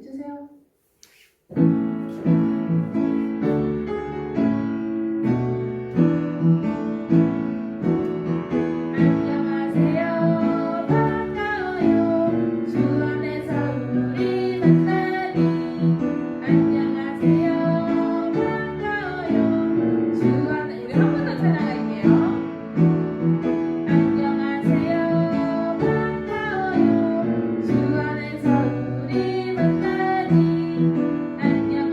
해주세요. 안녕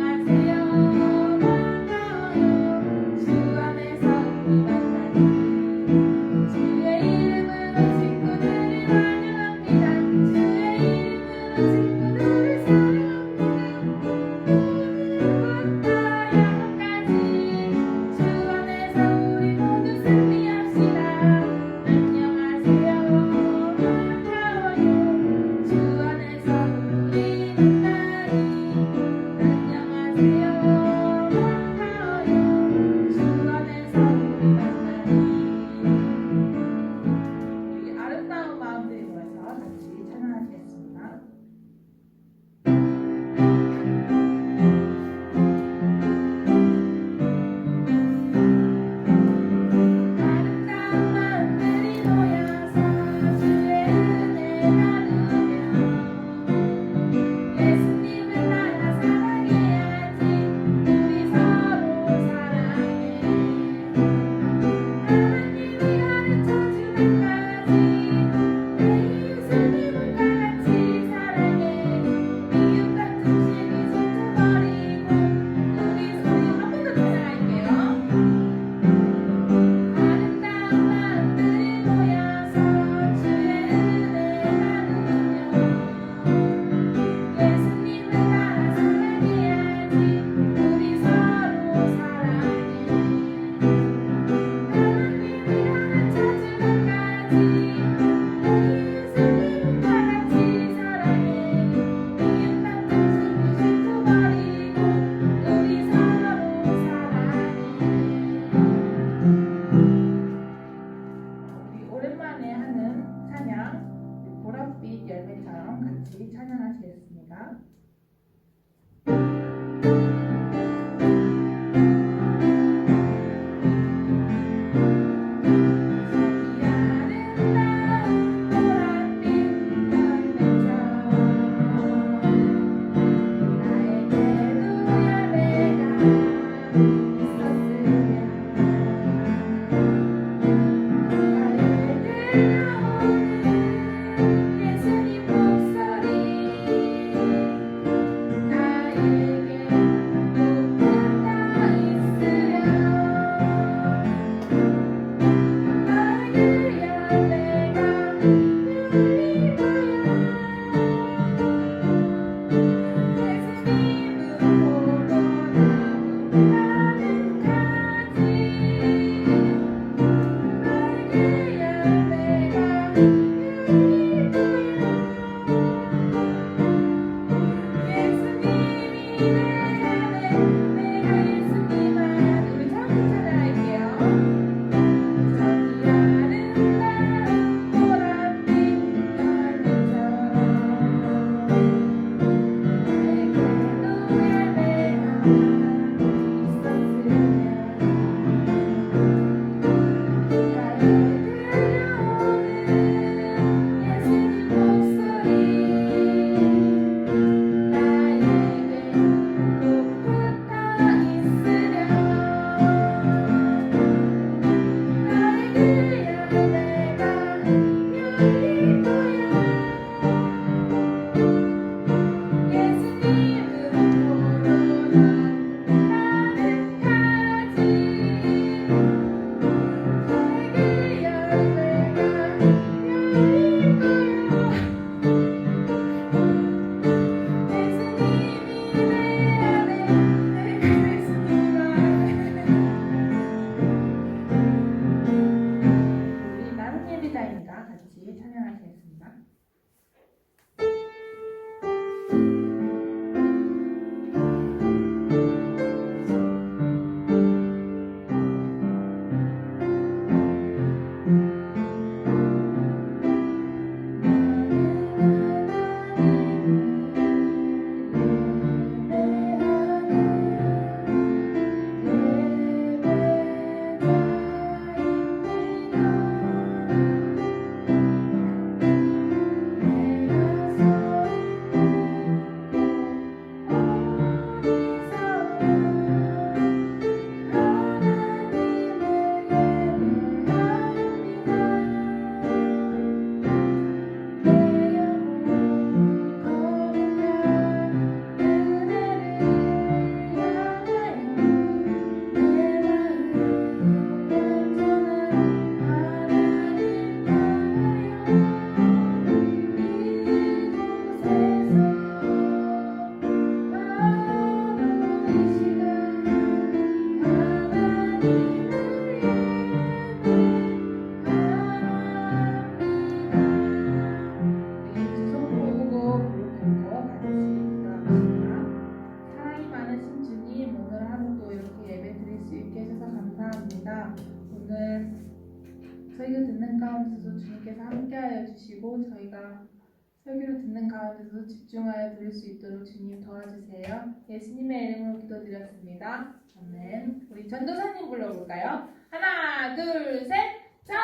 설교를 듣는 가운데서 집중하여 들을 수 있도록 주님 도와주세요. 예수님의 이름으로 기도드렸습니다. 아멘. 우리 전도사님 불러볼까요? 하나, 둘, 셋. 전도사님.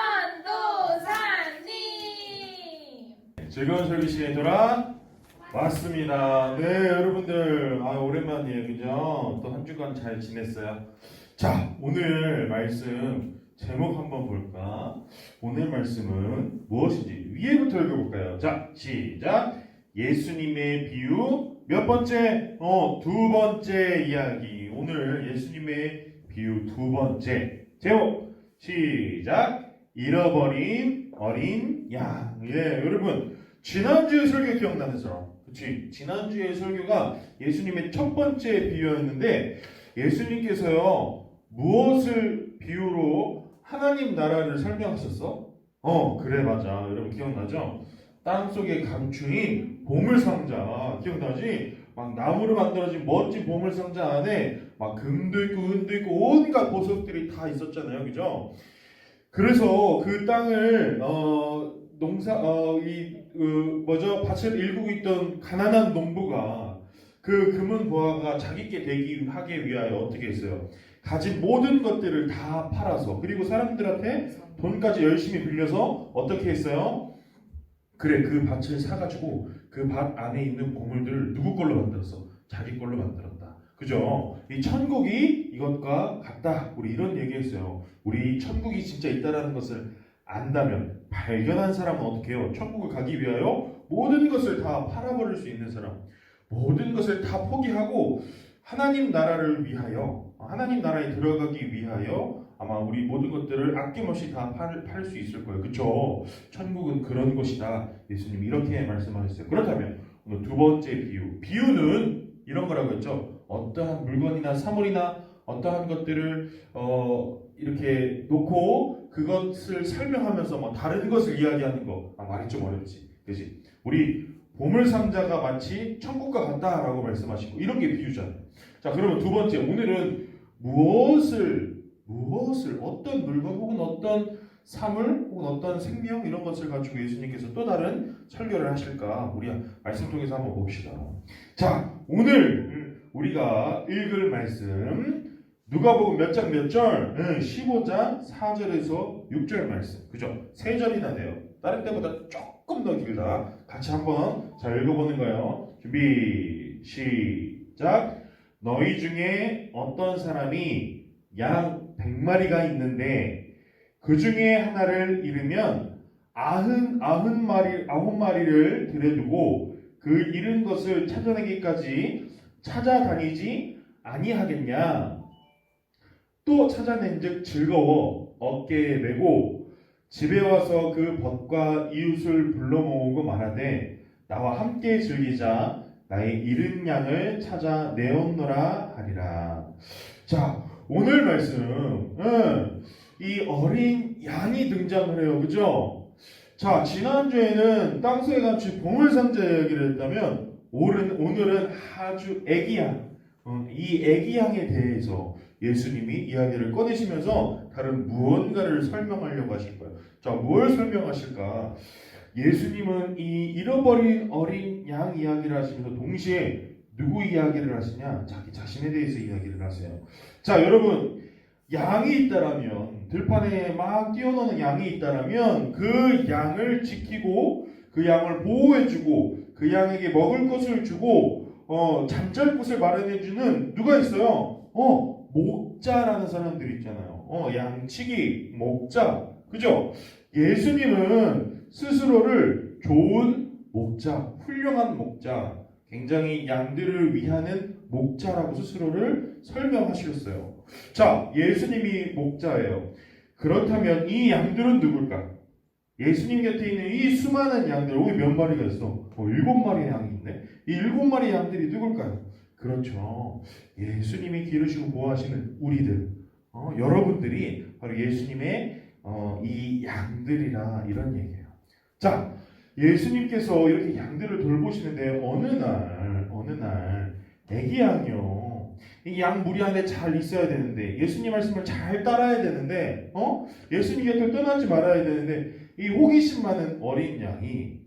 즐거운 설교 시간에 돌아왔습니다. 네, 여러분들 오랜만이에요, 그죠? 또 한 주간 잘 지냈어요? 자, 오늘 말씀 제목 한번 볼까? 오늘 말씀은 무엇인지 위에부터 읽어볼까요? 자, 시작! 예수님의 비유 몇 번째? 두 번째 이야기. 오늘 예수님의 비유 두 번째 제목 시작! 잃어버린 어린 양. 예, 여러분 지난주에 설교 기억나는 사람? 그치? 지난주에 설교가 예수님의 첫 번째 비유였는데 예수님께서요 무엇을 비유로 하나님 나라를 설명하셨어? 그래 맞아. 여러분 기억나죠? 땅속에 감추인 보물상자 기억나지? 막 나무로 만들어진 멋진 보물상자 안에 막 금도 있고 은도 있고 온갖 보석들이 다 있었잖아요. 그죠? 그래서 그 땅을 밭을 일구고 있던 가난한 농부가 그 금은 보화가 자기께 되기 하기 위하여 어떻게 했어요? 가진 모든 것들을 다 팔아서 그리고 사람들한테 돈까지 열심히 빌려서 어떻게 했어요? 그래 그 밭을 사가지고 그 밭 안에 있는 보물들을 누구 걸로 만들었어? 자기 걸로 만들었다. 그죠? 이 천국이 이것과 같다. 우리 이런 얘기했어요. 우리 천국이 진짜 있다라는 것을 안다면 발견한 사람은 어떻게 해요? 천국을 가기 위하여 모든 것을 다 팔아버릴 수 있는 사람, 모든 것을 다 포기하고 하나님 나라를 위하여, 하나님 나라에 들어가기 위하여 아마 우리 모든 것들을 아낌없이 다 팔 수 있을 거예요. 그쵸? 천국은 그런 것이다. 예수님 이렇게 말씀하셨어요. 그렇다면 오늘 두 번째 비유는 이런 거라고 했죠. 어떠한 물건이나 사물이나 어떠한 것들을 이렇게 놓고 그것을 설명하면서 뭐 다른 것을 이야기하는 거 말이 좀 어렵지, 그렇지? 우리 보물상자가 마치 천국과 같다라고 말씀하시고 이런 게 비유잖아요. 자, 그러면 두 번째 오늘은 무엇을 어떤 물건 혹은 어떤 사물 혹은 어떤 생명 이런 것을 가지고 예수님께서 또 다른 설교를 하실까 우리 말씀 통해서 한번 봅시다. 자, 오늘 우리가 읽을 말씀 누가복음 몇 장 몇 절? 15장 4절에서 6절 말씀. 그죠? 3절이나 돼요. 다른 때보다 조금 더 길다. 같이 한번 잘 읽어보는 거예요. 준비 시작. 너희 중에 어떤 사람이 양 100마리가 있는데 그 중에 하나를 잃으면 99마리를 들여두고 그 잃은 것을 찾아내기까지 찾아다니지 아니하겠냐? 또 찾아낸즉 즐거워 어깨에 메고 집에 와서 그 벗과 이웃을 불러 모으고 말하되 나와 함께 즐기자 나의 잃은 양을 찾아내었노라 하리라. 자, 오늘 말씀 이 어린 양이 등장을 해요. 그죠? 자, 지난주에는 땅속에 감춘 보물상자 이야기를 했다면 오늘은 아주 애기 양, 이 애기 양에 대해서 예수님이 이야기를 꺼내시면서 다른 무언가를 설명하려고 하실 거예요. 자, 뭘 설명하실까? 예수님은 이 잃어버린 어린 양 이야기를 하시면서 동시에 누구 이야기를 하시냐? 자기 자신에 대해서 이야기를 하세요. 자, 여러분, 양이 있다라면, 들판에 막 뛰어노는 양이 있다라면 그 양을 지키고 그 양을 보호해주고 그 양에게 먹을 것을 주고 잠잘 곳을 마련해주는 누가 있어요? 목자라는 사람들이 있잖아요. 양치기, 목자. 그죠? 예수님은 스스로를 좋은 목자, 훌륭한 목자, 굉장히 양들을 위하는 목자라고 스스로를 설명하셨어요. 자, 예수님이 목자예요. 그렇다면 이 양들은 누굴까? 예수님 곁에 있는 이 수많은 양들, 여기 몇 마리가 있어? 7마리의 양이 있네? 이 7마리의 양들이 누굴까요? 그렇죠. 예수님이 기르시고 보호하시는 우리들, 여러분들이 바로 예수님의 이 양들이라 이런 얘기예요. 자, 예수님께서 이렇게 양들을 돌보시는데 어느 날 애기 양이요. 이 양 무리 안에 잘 있어야 되는데 예수님 말씀을 잘 따라야 되는데 예수님 곁을 떠나지 말아야 되는데 이 호기심 많은 어린 양이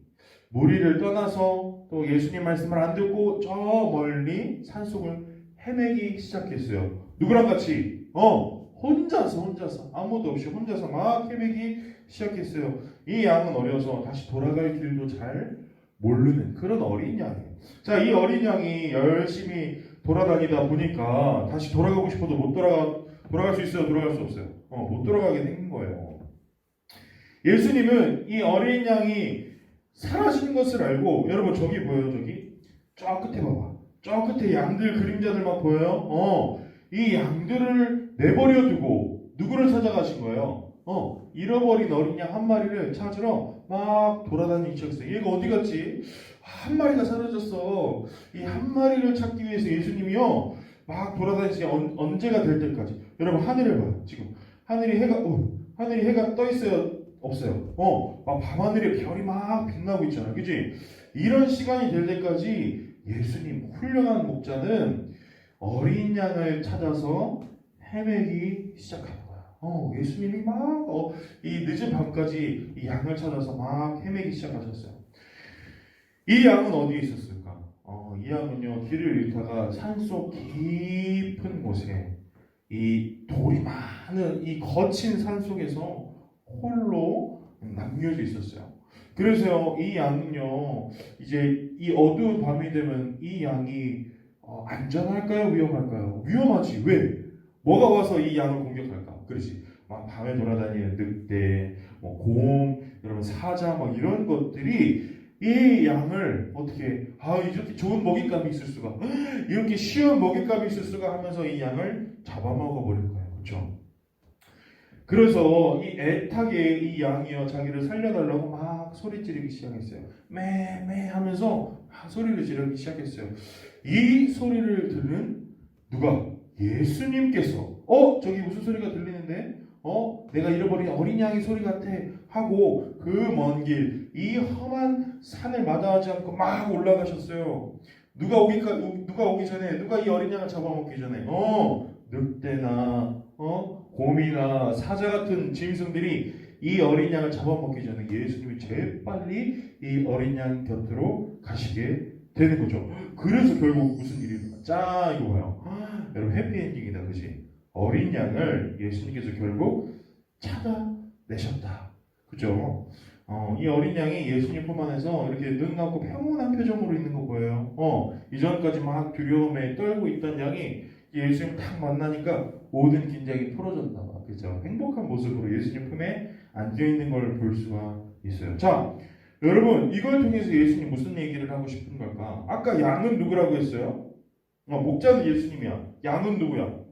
무리를 떠나서 또 예수님 말씀을 안 듣고 저 멀리 산속을 헤매기 시작했어요. 누구랑 같이? 혼자서 아무도 없이 혼자서 막 헤매기 시작했어요. 이 양은 어려서 다시 돌아갈 길도 잘 모르는 그런 어린 양이에요. 자, 이 어린 양이 열심히 돌아다니다 보니까 다시 돌아가고 싶어도 못 돌아갈 수 있어요? 돌아갈 수 없어요? 못 돌아가게 된 거예요. 예수님은 이 어린 양이 사라지는 것을 알고, 여러분 저기 보여요? 저기? 저 끝에 봐봐. 저 끝에 양들 그림자들 막 보여요? 이 양들을 내버려 두고 누구를 찾아가신 거예요? 잃어버린 어린 양 한 마리를 찾으러 막 돌아다니기 시작했어요. 얘가 어디 갔지? 한 마리가 사라졌어. 이 한 마리를 찾기 위해서 예수님이요 막 돌아다니시죠. 언제가 될 때까지. 여러분 하늘을 봐요. 지금 하늘이 해가 떠 있어요? 없어요? 막 밤하늘에 별이 막 빛나고 있잖아요. 그치? 이런 시간이 될 때까지 예수님 훌륭한 목자는 어린 양을 찾아서 헤매기 시작하는 거야. 예수님이 막 이 늦은 밤까지 이 양을 찾아서 막 헤매기 시작하셨어요. 이 양은 어디에 있었을까? 이 양은요 길을 잃다가 산속 깊은 곳에 이 돌이 많은 이 거친 산 속에서 홀로 남겨져 있었어요. 그래서 이 양은요 이제 이 어두운 밤이 되면 이 양이 안전할까요? 위험할까요? 위험하지. 왜? 뭐가 와서 이 양을 공격할까? 그렇지. 막 밤에 돌아다니는 늑대, 곰, 여러분 사자, 막 이런 것들이 이 양을 어떻게 이렇게 좋은 먹잇감이 있을 수가, 이렇게 쉬운 먹잇감이 있을 수가 하면서 이 양을 잡아먹어 버릴 거예요. 그렇죠? 그래서 이 애타게 이 양이요 자기를 살려달라고 막 소리 지르기 시작했어요. 매매 하면서 소리를 지르기 시작했어요. 이 소리를 들은 누가? 예수님께서 저기 무슨 소리가 들리는데? 내가 잃어버린 어린 양의 소리 같아 하고 그 먼 길 이 험한 산을 마다하지 않고 막 올라가셨어요. 누가 오기 전에, 누가 이 어린 양을 잡아먹기 전에 늑대나 곰이나 사자 같은 짐승들이 이 어린 양을 잡아먹기 전에 예수님이 재빨리 이 어린 양 곁으로 가시게 되는 거죠. 그래서 결국 무슨 일이 일어나? 자, 이거 봐요. 여러분 해피엔딩이다, 그지? 어린 양을 예수님께서 결국 찾아내셨다, 그죠? 이 어린 양이 예수님뿐만 해서 이렇게 눈 감고 평온한 표정으로 있는 거 보여요. 이전까지 막 두려움에 떨고 있던 양이 예수님 딱 만나니까 모든 긴장이 풀어졌나 봐, 그죠? 행복한 모습으로 예수님 품에 앉아 있는 걸 볼 수가 있어요. 자, 여러분 이걸 통해서 예수님 무슨 얘기를 하고 싶은 걸까? 아까 양은 누구라고 했어요? 목자는 예수님이야. 양은 누구야?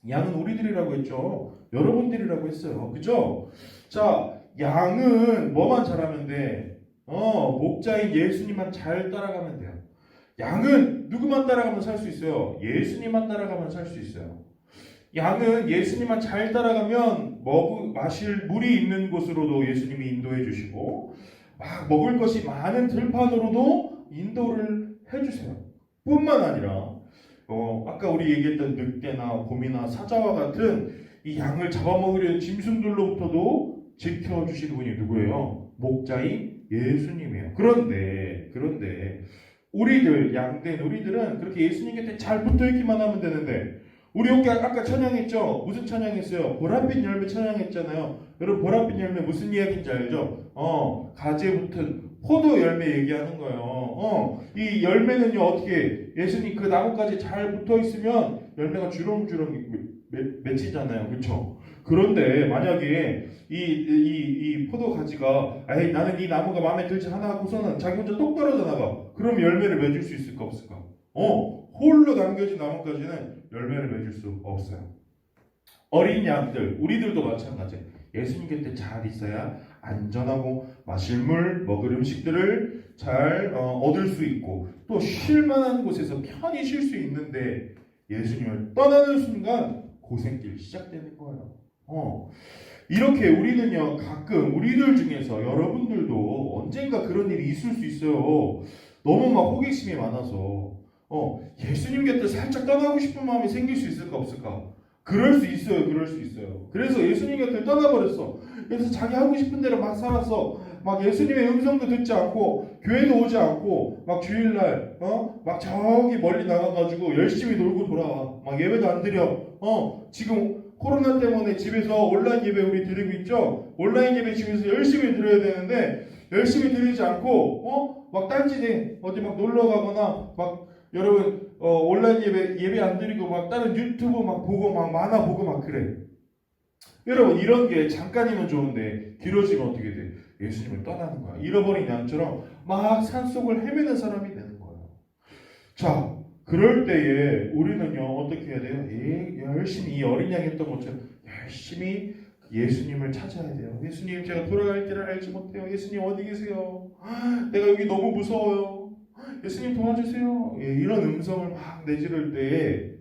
양은 우리들이라고 했죠. 여러분들이라고 했어요. 그죠? 자, 양은 뭐만 잘하면 돼? 목자인 예수님만 잘 따라가면 돼요. 양은 누구만 따라가면 살 수 있어요? 예수님만 따라가면 살 수 있어요. 양은 예수님만 잘 따라가면 마실 물이 있는 곳으로도 예수님이 인도해 주시고 막 먹을 것이 많은 들판으로도 인도를 해주세요. 뿐만 아니라 아까 우리 얘기했던 늑대나 곰이나 사자와 같은 이 양을 잡아먹으려는 짐승들로부터도 지켜주시는 분이 누구예요? 목자인 예수님이에요. 그런데 양된 우리들은 그렇게 예수님 곁에 잘 붙어있기만 하면 되는데, 우리 아까 찬양했죠? 무슨 찬양했어요? 보랏빛 열매 찬양했잖아요. 여러분 보랏빛 열매 무슨 이야기인지 알죠? 가지에 붙은 포도 열매 얘기하는 거예요. 이 열매는요 어떻게 예수님 그 나뭇가지에 잘 붙어있으면 열매가 주렁주렁 맺히잖아요. 그렇죠? 그런데 만약에 이 포도 가지가 나는 이 나무가 마음에 들지 않아 하고서는 자기 혼자 똑 떨어져 나가. 그럼 열매를 맺을 수 있을까 없을까? 홀로 남겨진 나뭇가지는 열매를 맺을 수 없어요. 어린 양들, 우리들도 마찬가지예요. 예수님 곁에 잘 있어야 안전하고 마실 물, 먹을 음식들을 잘 얻을 수 있고 또 쉴만한 곳에서 편히 쉴 수 있는데, 예수님을 떠나는 순간 고생길 시작되는 거예요. 이렇게 우리는요 가끔 우리들 중에서 여러분들도 언젠가 그런 일이 있을 수 있어요. 너무 막 호기심이 많아서 예수님 곁에 살짝 떠나고 싶은 마음이 생길 수 있을까 없을까? 그럴 수 있어요. 그래서 예수님 곁을 떠나버렸어. 그래서 자기 하고 싶은 대로 막 살았어. 막 예수님의 음성도 듣지 않고 교회도 오지 않고 막 주일날 막 저기 멀리 나가가지고 열심히 놀고 돌아와. 막 예배도 안 드려. 지금 코로나 때문에 집에서 온라인 예배 우리 드리고 있죠. 온라인 예배 집에서 열심히 드려야 되는데 열심히 드리지 않고 막 딴짓에 어디 막 놀러 가거나 막 여러분 온라인 예배 안 드리고 막 다른 유튜브 막 보고 막 만화 보고 막 그래. 여러분 이런 게 잠깐이면 좋은데 길어지면 어떻게 돼? 예수님을 떠나는 거야. 잃어버린 양처럼 막 산속을 헤매는 사람이 되는 거예요. 자, 그럴 때에 우리는요 어떻게 해야 돼요? 열심히 이 어린 양이 했던 것처럼 열심히 예수님을 찾아야 돼요. 예수님 제가 돌아갈 길을 알지 못해요. 예수님 어디 계세요? 내가 여기 너무 무서워요. 예수님 도와주세요. 이런 음성을 막 내지를 때에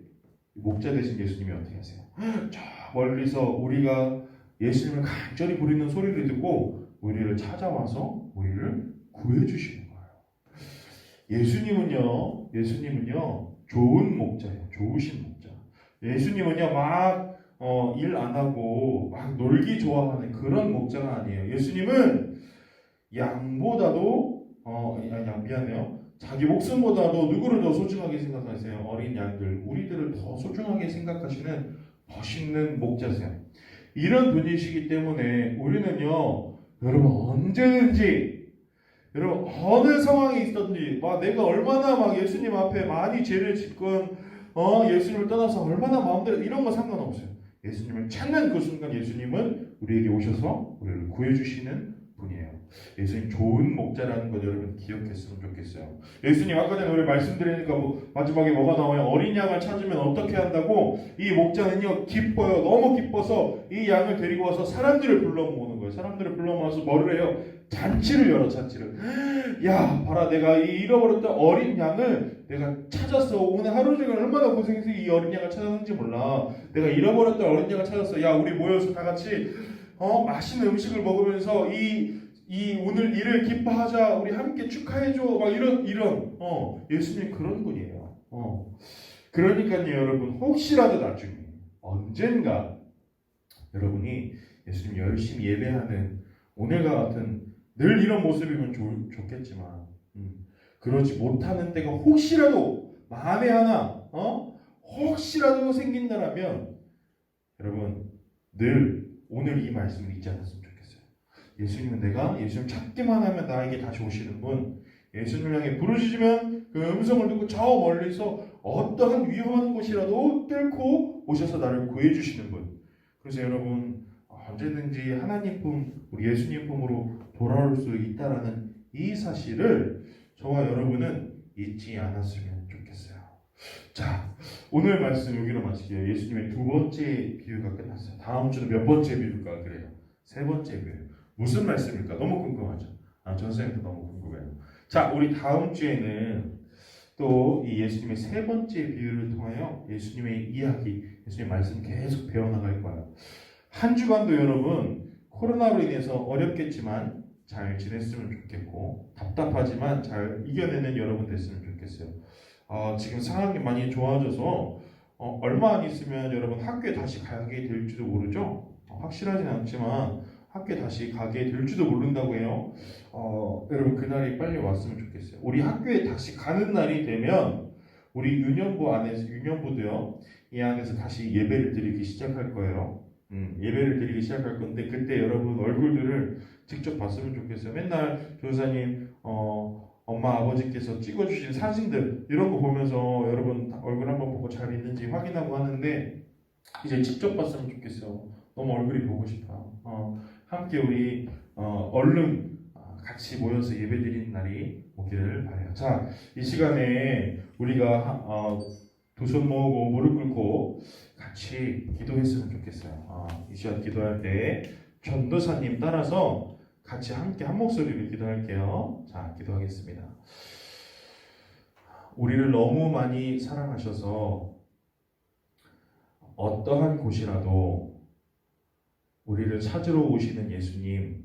목자 되신 예수님이 어떻게 하세요? 저 멀리서 우리가 예수님을 간절히 부르는 소리를 듣고 우리를 찾아와서 우리를 구해주시는 거예요. 예수님은요 좋은 목자예요. 좋으신 목자. 예수님은요 막 일 안 하고 막 놀기 좋아하는 그런 목자가 아니에요. 예수님은 양보다도 미안해요. 자기 목숨보다도 누구를 더 소중하게 생각하세요? 어린 양들, 우리들을 더 소중하게 생각하시는 멋있는 목자세요. 이런 분이시기 때문에 우리는요, 여러분 언제든지, 여러분 어느 상황이 있었든지, 내가 얼마나 막 예수님 앞에 많이 죄를 짓건, 예수님을 떠나서 얼마나 마음대로 이런 거 상관없어요. 예수님을 찾는 그 순간 예수님은 우리에게 오셔서 우리를 구해주시는 분이에요. 예수님 좋은 목자라는 것 여러분 기억했으면 좋겠어요. 예수님 아까 전에 우리 말씀드리니까 마지막에 뭐가 나와요? 어린 양을 찾으면 어떻게 한다고? 이 목자는요 기뻐요. 너무 기뻐서 이 양을 데리고 와서 사람들을 불러 모으는 거예요. 사람들을 불러 모아서 뭐를 해요? 잔치를 열어. 잔치를. 야 봐라, 내가 이 잃어버렸던 어린 양을 내가 찾았어. 오늘 하루 종일 얼마나 고생해서 이 어린 양을 찾았는지 몰라. 내가 잃어버렸던 어린 양을 찾았어. 야 우리 모여서 다 같이 맛있는 음식을 먹으면서 이 오늘 일을 기뻐하자. 우리 함께 축하해줘. 막 이런 예수님 그런 분이에요. 그러니까요 여러분 혹시라도 나중에 언젠가 여러분이 예수님 열심히 예배하는 오늘과 같은 늘 이런 모습이면 좋겠지만 그러지 못하는 때가 혹시라도 마음에 하나 혹시라도 생긴다라면 여러분 늘 오늘 이 말씀을 잊지 않았으면 좋겠어요. 예수님은 내가 예수님 찾기만 하면 나에게 다시 오시는 분. 예수님을 향해 부르짖으면 그 음성을 듣고 저 멀리서 어떠한 위험한 곳이라도 뚫고 오셔서 나를 구해주시는 분. 그래서 여러분 언제든지 하나님 품, 우리 예수님 품으로 돌아올 수 있다라는 이 사실을 저와 여러분은 잊지 않았으면 좋겠어요. 자, 오늘 말씀 여기로 마치게요. 예수님의 두 번째 비유가 끝났어요. 다음 주는 몇 번째 비유일까? 그래요. 세 번째 비유. 무슨 말씀일까? 너무 궁금하죠? 전선생님도 너무 궁금해요. 자, 우리 다음 주에는 또 이 예수님의 세 번째 비유를 통하여 예수님의 이야기, 예수님의 말씀 계속 배워나갈 거예요. 한 주간도 여러분 코로나로 인해서 어렵겠지만 잘 지냈으면 좋겠고 답답하지만 잘 이겨내는 여러분 됐으면 좋겠어요. 지금 상황이 많이 좋아져서 얼마 안 있으면 여러분 학교에 다시 가게 될지도 모르죠. 확실하진 않지만 학교에 다시 가게 될지도 모른다고 해요. 여러분 그날이 빨리 왔으면 좋겠어요. 우리 학교에 다시 가는 날이 되면 우리 유년부도요 이 안에서 다시 예배를 드리기 시작할 거예요. 예배를 드리기 시작할 건데 그때 여러분 얼굴들을 직접 봤으면 좋겠어요. 맨날 교사님, 엄마 아버지께서 찍어주신 사진들 이런 거 보면서 여러분 얼굴 한번 보고 잘 있는지 확인하고 하는데 이제 직접 봤으면 좋겠어요. 너무 얼굴이 보고 싶어요. 함께 우리 얼른 같이 모여서 예배드리는 날이 오기를 바라요. 자, 이 시간에 우리가 두 손 모으고 무릎 꿇고 같이 기도했으면 좋겠어요. 이 시간 기도할 때 전도사님 따라서 같이 함께 한 목소리로 기도할게요. 자, 기도하겠습니다. 우리를 너무 많이 사랑하셔서 어떠한 곳이라도 우리를 찾으러 오시는 예수님,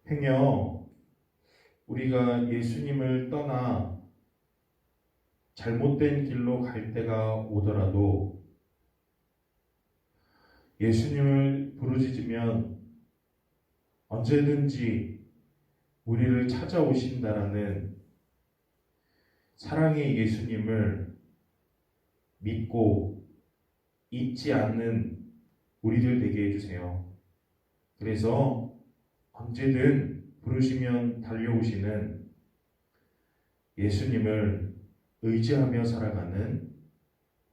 행여 우리가 예수님을 떠나 잘못된 길로 갈 때가 오더라도 예수님을 부르짖으면 언제든지 우리를 찾아오신다라는 사랑의 예수님을 믿고 잊지 않는 우리들 되게 해주세요. 그래서 언제든 부르시면 달려오시는 예수님을 의지하며 살아가는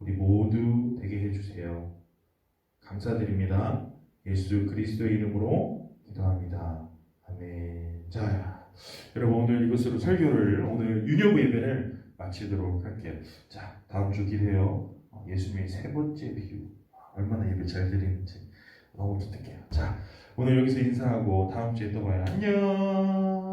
우리 모두 되게 해주세요. 감사드립니다. 예수 그리스도의 이름으로 기도합니다. 아멘. 자, 여러분 오늘 이것으로 설교를 오늘 유년부 예배를 마치도록 할게요. 자, 다음 주 기대요. 예수님의 세 번째 비유. 얼마나 예배 잘 드리는지 너무 기특해요. 자, 오늘 여기서 인사하고 다음 주에 또 봐요. 안녕.